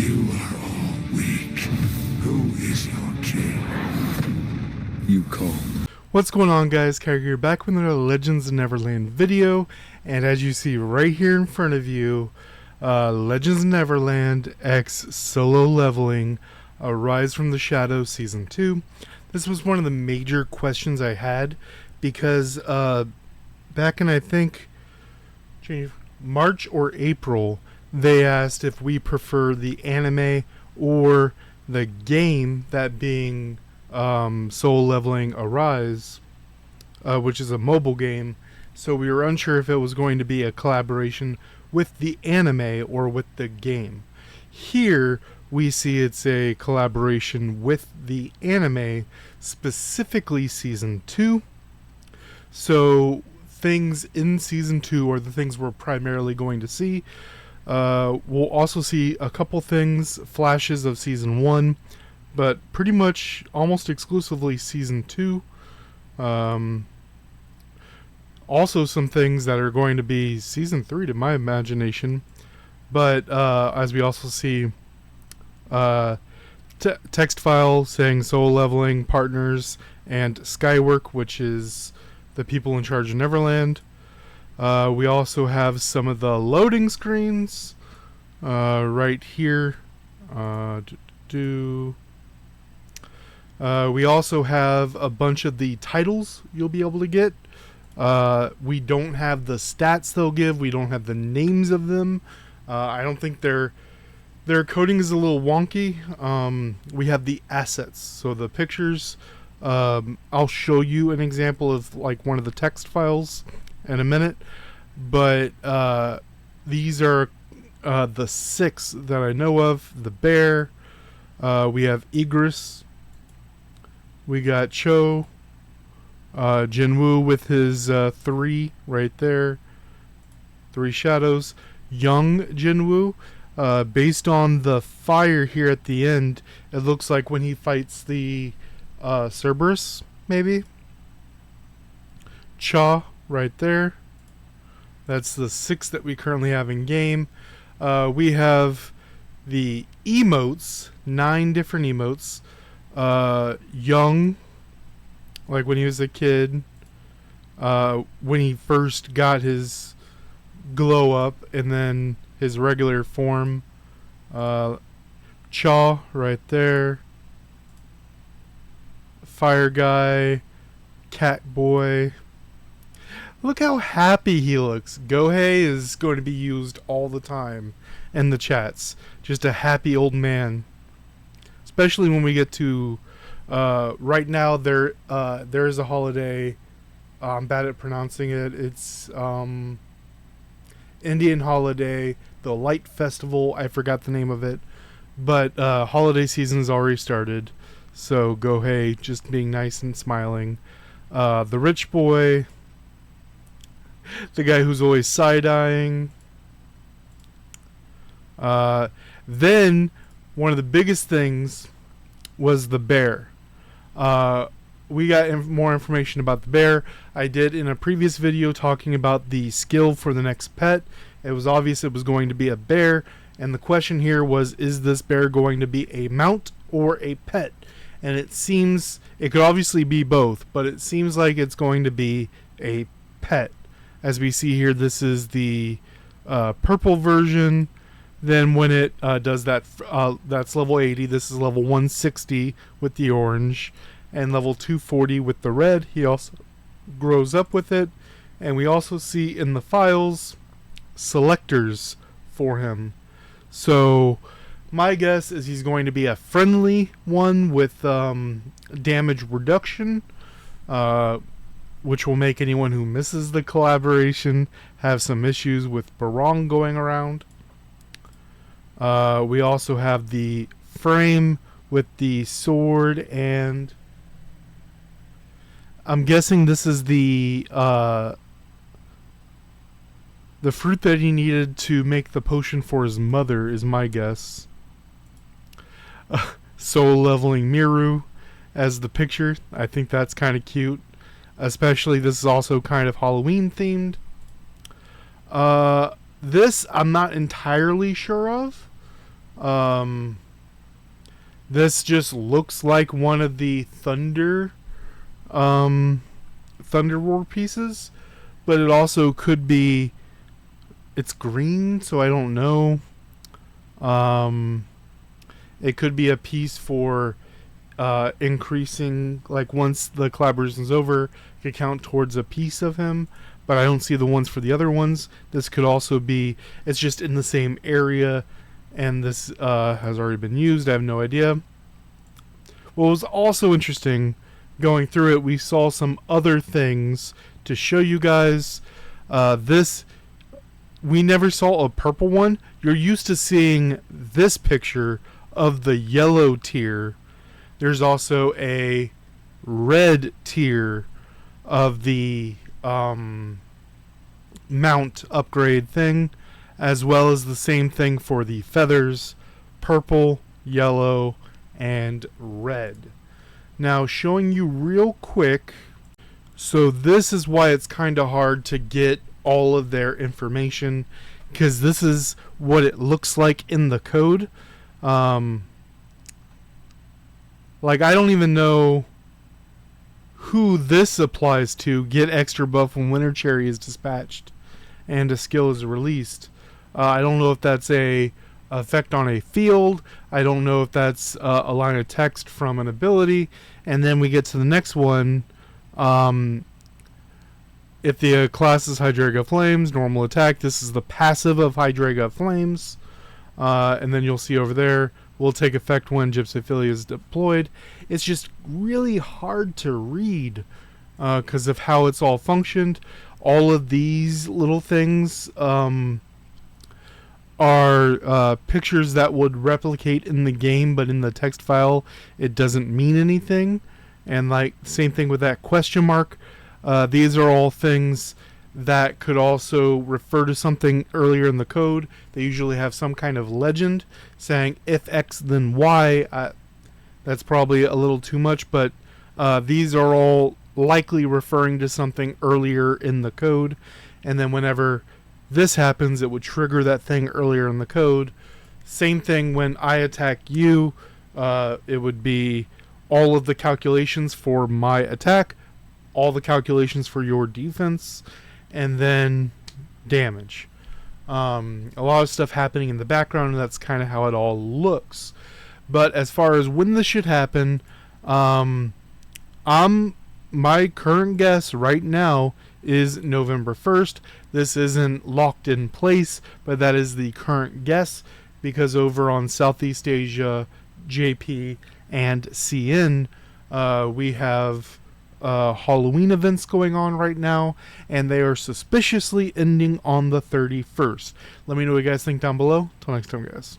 You are all weak. Who is your king? You called. What's going on, guys? Kyrie here, back with another Legends of Neverland video, and as you see right here in front of you, Legends of Neverland X Solo Leveling, Rise from the Shadows Season 2. This was one of the major questions I had, because back in, I think, March or April, they asked if we prefer the anime or the game, that being Solo Leveling Arise, which is a mobile game. So we were unsure if it was going to be a collaboration with the anime or with the game. Here we see it's a collaboration with the anime, specifically Season 2. So things in Season 2 are the things we're primarily going to see. We'll also see a couple things, flashes of Season 1, but pretty much almost exclusively Season 2. Also some things that are going to be Season 3 to my imagination. But as we also see text file saying Solo Leveling Partners and Skywork, which is the people in charge of Neverland. We also have some of the loading screens right here. We also have a bunch of the titles you'll be able to get. We don't have the stats they'll give. We don't have the names of them. I don't think their coding is a little wonky. We have the assets, so the pictures. I'll show you an example of like one of the text files in a minute, but these are the 6 that I know of. The bear, we have Igris, we got Cho, Jinwoo with his 3 right there, 3 shadows, young Jinwoo. Based on the fire here at the end, it looks like when he fights the Cerberus, maybe. Cha right there. That's the 6 that we currently have in game. We have the emotes, 9 different emotes. Young, like when he was a kid, when he first got his glow up, and then his regular form. Cha right there. Fire guy, cat boy. Look how happy he looks. Gohei is going to be used all the time in the chats. Just a happy old man. Especially when we get to right now. There is a holiday. I'm bad at pronouncing it. It's Indian holiday, the Light Festival. I forgot the name of it, but holiday season's already started. So Gohei just being nice and smiling. The rich boy. The guy who's always side-eyeing. Then, one of the biggest things was the bear. We got more information about the bear. I did in a previous video talking about the skill for the next pet. It was obvious it was going to be a bear. And the question here was, is this bear going to be a mount or a pet? And it seems, it could obviously be both, but it seems like it's going to be a pet. As we see here, this is the purple version. Then when it does that, that's level 80. This is level 160 with the orange, and level 240 with the red. He also grows up with it. And we also see in the files selectors for him. So my guess is he's going to be a friendly one with damage reduction, which will make anyone who misses the collaboration have some issues with Barong going around. We also have the frame with the sword, and I'm guessing this is the fruit that he needed to make the potion for his mother, is my guess. Solo Leveling Miru as the picture. I think that's kind of cute. Especially, this is also kind of Halloween themed. This I'm not entirely sure of. This just looks like one of the Thunder War pieces, but it also could be, it's green, so I don't know. It could be a piece for increasing, like once the collaboration's over, it could count towards a piece of him, but I don't see the ones for the other ones. This could also be, it's just in the same area, and this has already been used. I have no idea. What was also interesting going through it, we saw some other things to show you guys. This, we never saw a purple one. You're used to seeing this picture of the yellow tier. There's also a red tier of the mount upgrade thing, as well as the same thing for the feathers: purple, yellow, and red. Now, showing you real quick, so this is why it's kind of hard to get all of their information, because this is what it looks like in the code. Like, I don't even know who this applies to. Get extra buff when Winter Cherry is dispatched and a skill is released. I don't know if that's a effect on a field. I don't know if that's a line of text from an ability. And then we get to the next one. If the class is Hydreiga Flames, normal attack, this is the passive of Hydreiga Flames. And then you'll see over there, will take effect when Gypsophilia is deployed. It's just really hard to read because of how it's all functioned. All of these little things are pictures that would replicate in the game, but in the text file it doesn't mean anything. And like, same thing with that question mark. These are all things that could also refer to something earlier in the code. They usually have some kind of legend saying if X then Y. That's probably a little too much, but these are all likely referring to something earlier in the code. And then whenever this happens, it would trigger that thing earlier in the code. Same thing when I attack you. It would be all of the calculations for my attack, all the calculations for your defense, and then damage. A lot of stuff happening in the background, and that's kind of how it all looks. But as far as when this should happen, my current guess right now is November 1st. This isn't locked in place, but that is the current guess, because over on Southeast Asia, JP, and CN, we have Halloween events going on right now, and they are suspiciously ending on the 31st. Let me know what you guys think down below. Till next time, guys.